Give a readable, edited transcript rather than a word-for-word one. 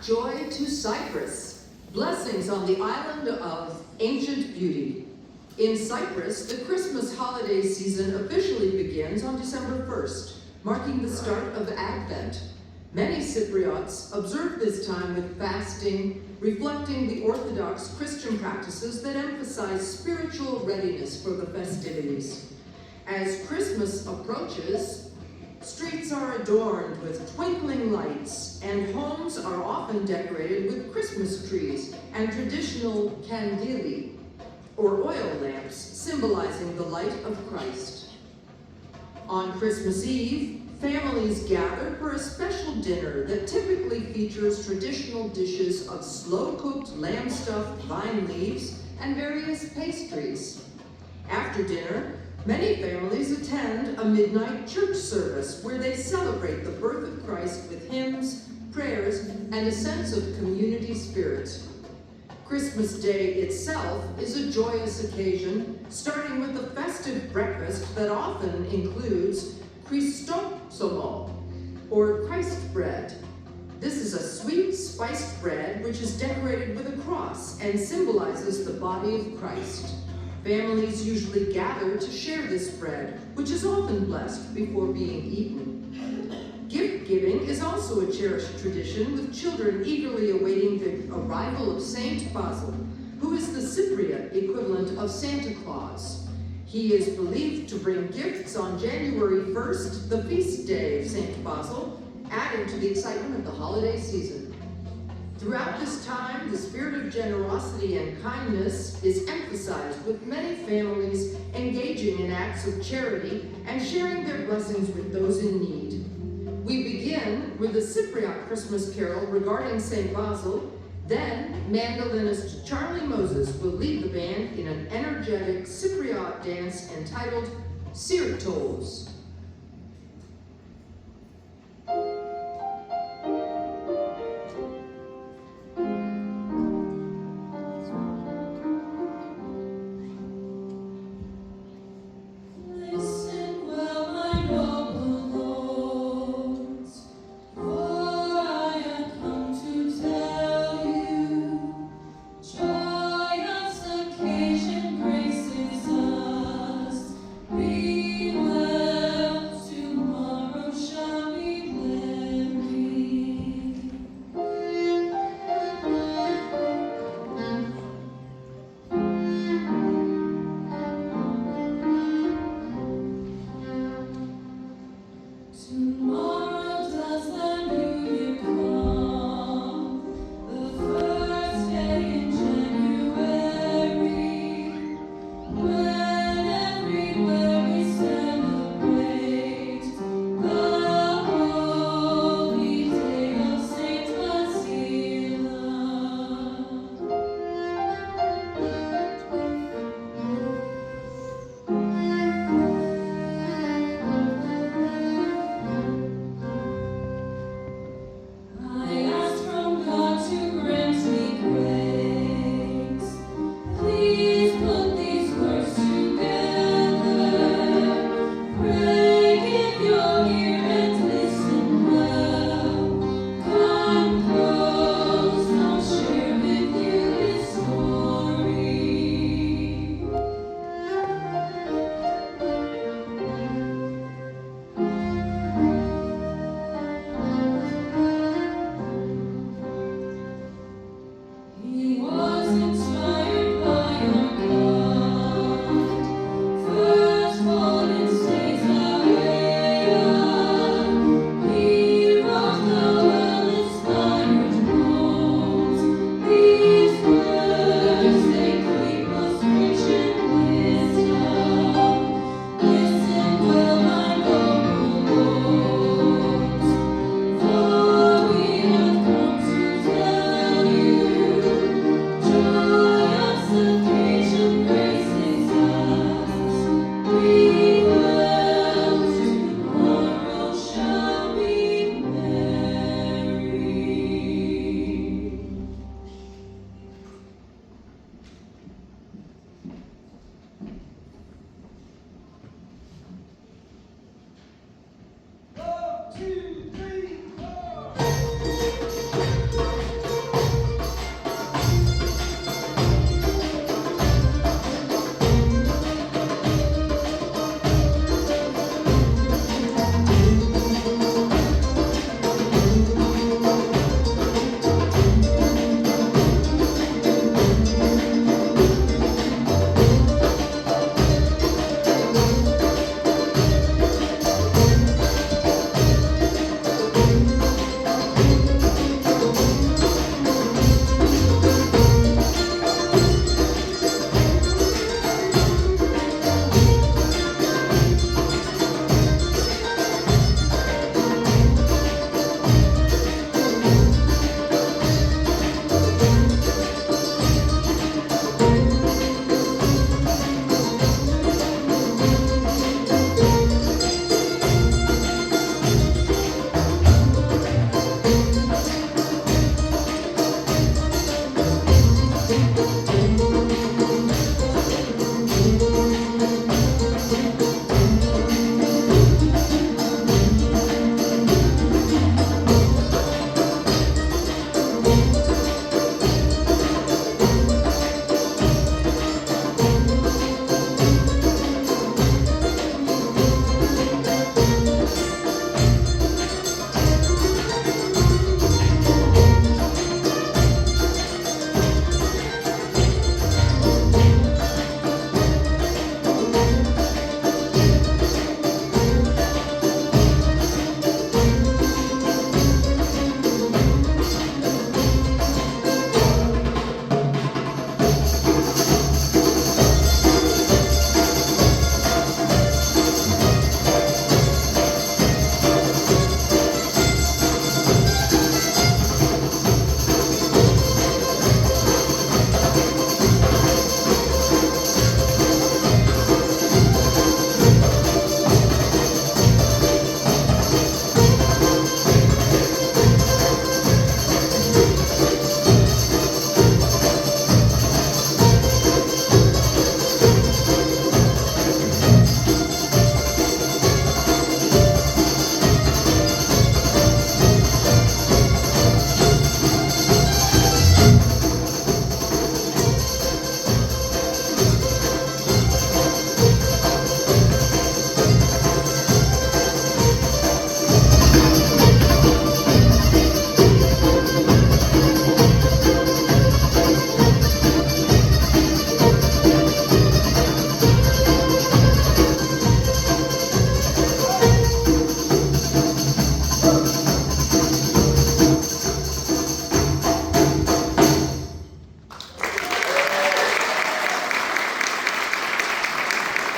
Joy to Cyprus. Blessings on the island of ancient beauty. In Cyprus, the Christmas holiday season officially begins on December 1st, marking the start of Advent. Many Cypriots observe this time with fasting, reflecting the Orthodox Christian practices that emphasize spiritual readiness for the festivities. As Christmas approaches, streets are adorned with twinkling lights, and homes are often decorated with Christmas trees and traditional candili, or oil lamps, symbolizing the light of Christ. On Christmas Eve, families gather for a special dinner that typically features traditional dishes of slow-cooked lamb-stuffed vine leaves and various pastries. After dinner, many families attend a midnight church service where they celebrate the birth of Christ with hymns, prayers, and a sense of community spirit. Christmas Day itself is a joyous occasion, starting with a festive breakfast that often includes Christosomo, or Christ bread. This is a sweet, spiced bread which is decorated with a cross and symbolizes the body of Christ. Families usually gather to share this bread, which is often blessed before being eaten. Gift giving is also a cherished tradition, with children eagerly awaiting the arrival of Saint Basil, who is the Cypriot equivalent of Santa Claus. He is believed to bring gifts on January 1st, the feast day of Saint Basil, adding to the excitement of the holiday season. Throughout this time, the spirit of generosity and kindness is emphasized, with many families engaging in acts of charity and sharing their blessings with those in need. We begin with the Cypriot Christmas carol regarding St. Basil. Then, mandolinist Charlie Moses will lead the band in an energetic Cypriot dance entitled Sirtos.